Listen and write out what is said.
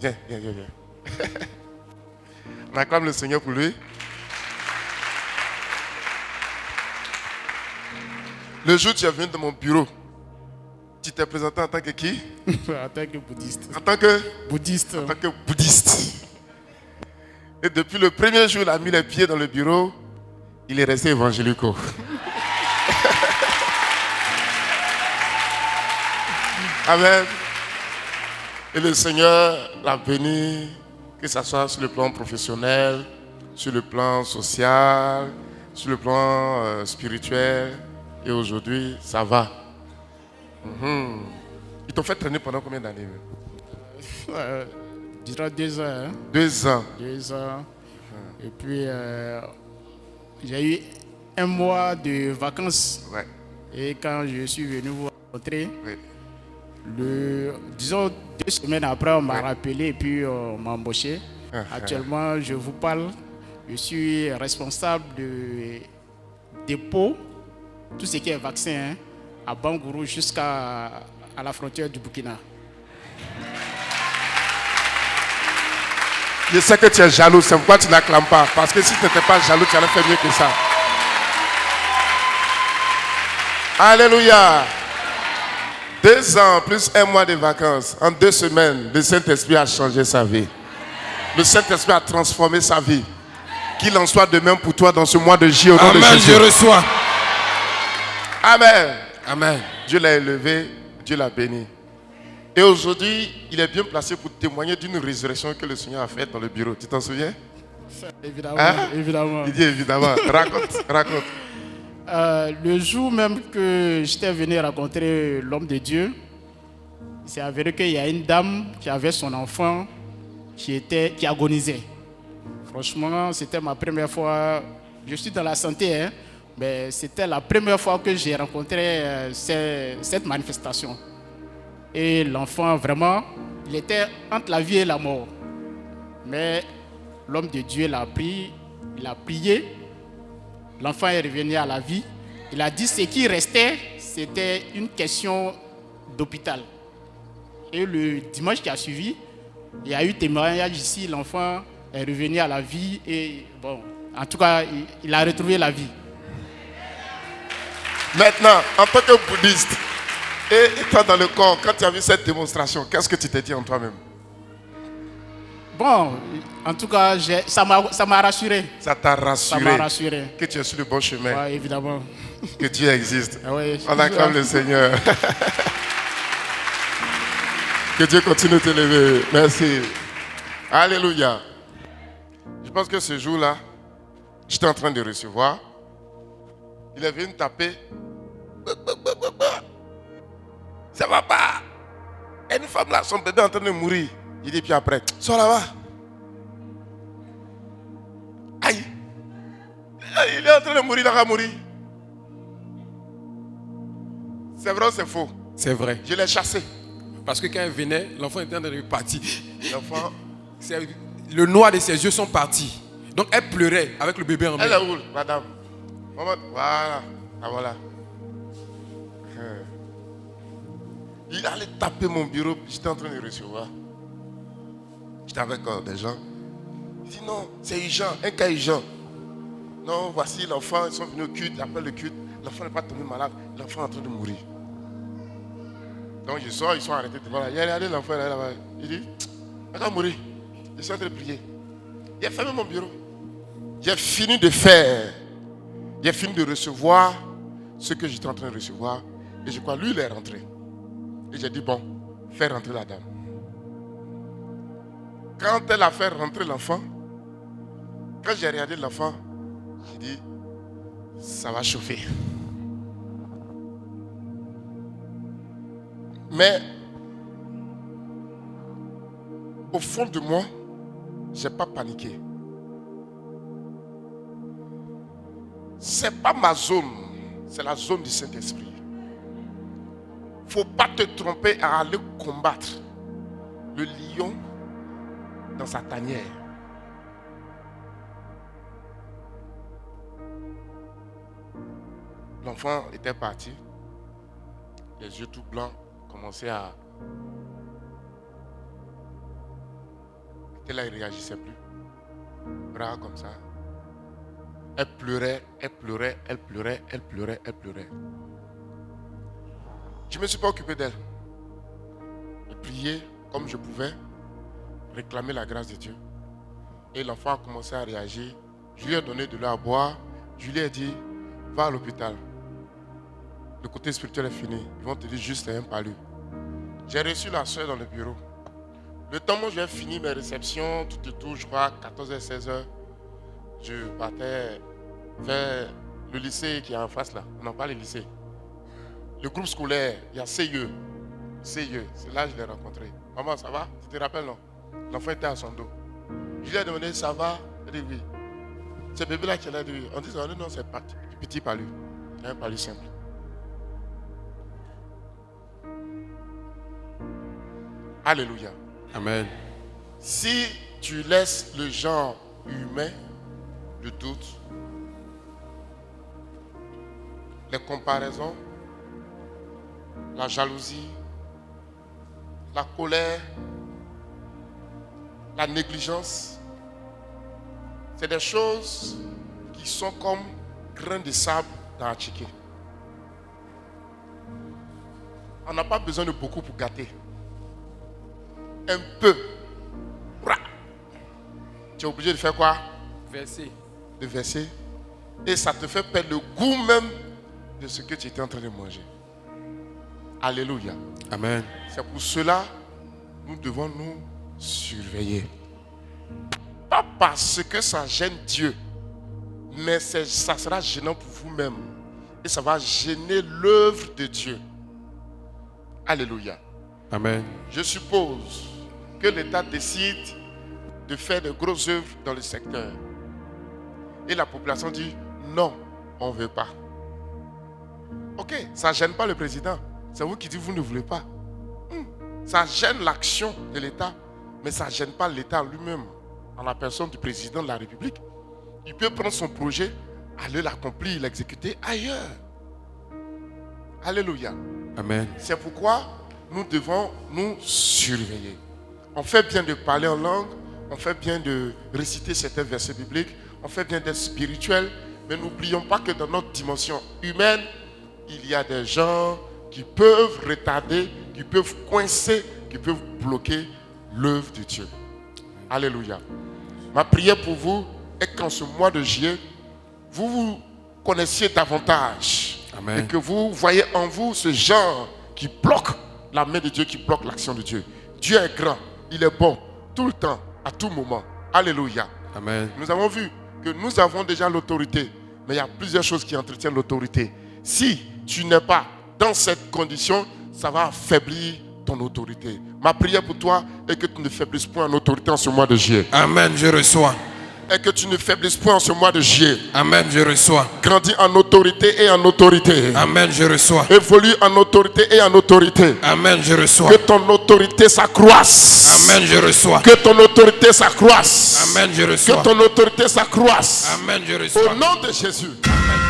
Viens, viens, viens, viens. On acclame le Seigneur pour lui. Le jour où tu es venu dans mon bureau, tu t'es présenté en tant que qui? En tant que bouddhiste. En tant que Bouddhiste. En tant que bouddhiste. Et depuis le premier jour, il a mis les pieds dans le bureau, il est resté évangélico. Amen. Et le Seigneur l'a béni, que ce soit sur le plan professionnel, sur le plan social, sur le plan spirituel. Et aujourd'hui, ça va. Ils t'ont fait traîner pendant combien d'années? Durant 2 ans. Hein? 2 ans. 2 ans. Et puis, j'ai eu 1 mois de vacances. Ouais. Et quand je suis venu vous rencontrer, Ouais. disons 2 semaines après, on m'a rappelé et puis on m'a embauché. Actuellement, je vous parle, je suis responsable de dépôt, tout ce qui est vaccin, hein, à Bangourou jusqu'à la frontière du Burkina. Je sais que tu es jaloux, c'est pourquoi tu n'acclames pas. Parce que si tu n'étais pas jaloux, tu allais faire mieux que ça. Alléluia. 2 ans plus 1 mois de vacances. En 2 semaines, le Saint-Esprit a changé sa vie. Le Saint-Esprit a transformé sa vie. Qu'il en soit de même pour toi dans ce mois de juillet. Au nom de Jésus. Je reçois. Amen. Amen. Dieu l'a élevé, Dieu l'a béni. Et aujourd'hui, il est bien placé pour témoigner d'une résurrection que le Seigneur a faite dans le bureau. Tu t'en souviens? Évidemment, Hein? évidemment. Il dit évidemment. Raconte. Le jour même que j'étais venu rencontrer l'homme de Dieu, il s'est avéré qu'il y a une dame qui avait son enfant qui agonisait. Franchement, c'était ma première fois. Je suis dans la santé, hein, mais c'était la première fois que j'ai rencontré cette manifestation. Et l'enfant, vraiment, il était entre la vie et la mort. Mais l'homme de Dieu l'a pris, il a prié. L'enfant est revenu à la vie. Il a dit ce qui restait, c'était une question d'hôpital. Et le dimanche qui a suivi, il y a eu témoignage ici, l'enfant est revenu à la vie et bon, en tout cas, il a retrouvé la vie. Maintenant, en tant que bouddhiste, et étant dans le corps, quand tu as vu cette démonstration, qu'est-ce que tu t'es dit en toi-même? Bon, en tout cas, ça m'a rassuré. Ça t'a rassuré. Ça m'a rassuré. Que tu es sur le bon chemin. Oui, évidemment. Que Dieu existe. Oui, on acclame le Seigneur. Que Dieu continue de t'élever. Merci. Alléluia. Je pense que ce jour-là, j'étais en train de recevoir. Il est venu taper. Ça va pas. Et une femme là, son bébé est en train de mourir. Il dit, puis après, sors là-bas. Aïe. Il est en train de mourir, il va mourir. C'est vrai ou c'est faux? C'est vrai. Je l'ai chassé. Parce que quand elle venait, l'enfant était en train de partir. L'enfant. Le noir de ses yeux sont partis. Donc elle pleurait avec le bébé en main. Elle est où, madame? Voilà. Ah, voilà. Il allait taper mon bureau. J'étais en train de recevoir. J'étais avec des gens. Il dit non, c'est urgent, un cas urgent. Non, voici l'enfant, ils sont venus au culte, après le culte. L'enfant n'est pas tombé malade, l'enfant est en train de mourir. Donc je sors, ils sont arrêtés devant là. Il a regardé l'enfant là-bas. Il dit, il va mourir. Je suis en train de prier. Il a fermé mon bureau. J'ai fini de faire. J'ai fini de recevoir ce que j'étais en train de recevoir. Et je crois, lui, il est rentré. Et j'ai dit, bon, fais rentrer la dame. Quand elle a fait rentrer l'enfant, quand j'ai regardé l'enfant, j'ai dit, ça va chauffer. Mais, au fond de moi, je n'ai pas paniqué. Ce n'est pas ma zone, c'est la zone du Saint-Esprit. Il ne faut pas te tromper à aller combattre le lion dans sa tanière. L'enfant était parti, les yeux tout blancs commençaient à était là, il ne réagissait plus. Bras comme ça. Elle pleurait, elle pleurait, elle pleurait, elle pleurait, elle pleurait. Je ne me suis pas occupé d'elle. J'ai prié comme je pouvais, réclamer la grâce de Dieu. Et l'enfant a commencé à réagir. Je lui ai donné de l'eau à boire. Je lui ai dit, va à l'hôpital. Le côté spirituel est fini. Ils vont te dire juste un palu. J'ai reçu la soeur dans le bureau. Le temps où j'ai fini mes réceptions, tout et tout, je crois, 14h, 16h, je partais vers le lycée qui est en face là. On n'a pas le lycée. Le groupe scolaire, il y a CIE. CIE, c'est là que je l'ai rencontré. Maman, ça va? Tu te rappelles, non? L'enfant était à son dos. Je lui ai demandé, ça va? Elle dit oui. Ce bébé-là qui est là, dit oui. On dit, non, c'est du petit palu. Un palu simple. Alléluia. Amen. Si tu laisses le genre humain, le doute, les comparaisons, la jalousie, la colère, la négligence, c'est des choses qui sont comme grains de sable dans un chiquet. On n'a pas besoin de beaucoup pour gâter. Un peu. Tu es obligé de faire quoi? Verser. De verser. Et ça te fait perdre le goût même de ce que tu étais en train de manger. Alléluia. Amen. C'est pour cela que nous devons nous surveiller. Pas parce que ça gêne Dieu, mais ça sera gênant pour vous-même. Et ça va gêner l'œuvre de Dieu. Alléluia. Amen. Je suppose que l'État décide de faire de grosses œuvres dans le secteur. Et la population dit non, on ne veut pas. Ok, ça ne gêne pas le président. C'est vous qui dites vous ne voulez pas. Ça gêne l'action de l'État, mais ça ne gêne pas l'État lui-même, en la personne du président de la République. Il peut prendre son projet, aller l'accomplir, l'exécuter ailleurs. Alléluia. Amen. C'est pourquoi nous devons nous surveiller. On fait bien de parler en langue, on fait bien de réciter certains versets bibliques, on fait bien d'être spirituel, mais n'oublions pas que dans notre dimension humaine, il y a des gens qui peuvent retarder, qui peuvent coincer, qui peuvent bloquer l'œuvre de Dieu. Alléluia. Ma prière pour vous est qu'en ce mois de juillet, vous vous connaissiez davantage. Amen. Et que vous voyez en vous ce genre qui bloque la main de Dieu, qui bloque l'action de Dieu. Dieu est grand, il est bon, tout le temps, à tout moment. Alléluia. Amen. Nous avons vu que nous avons déjà l'autorité, mais il y a plusieurs choses qui entretiennent l'autorité. Si tu n'es pas dans cette condition, ça va affaiblir ton autorité. Ma prière pour toi est que tu ne faiblisses point en autorité en ce mois de juillet. Amen, je reçois. Et que tu ne faiblisses point en ce mois de juillet. Amen, je reçois. Grandis en autorité et en autorité. Amen, je reçois. Évolue en autorité et en autorité. Amen, je reçois. Que ton autorité s'accroisse. Amen, je reçois. Que ton autorité s'accroisse. Amen, je Que reçois. ton autorité s'accroisse. Amen, je Au reçois. nom de Jésus. Amen.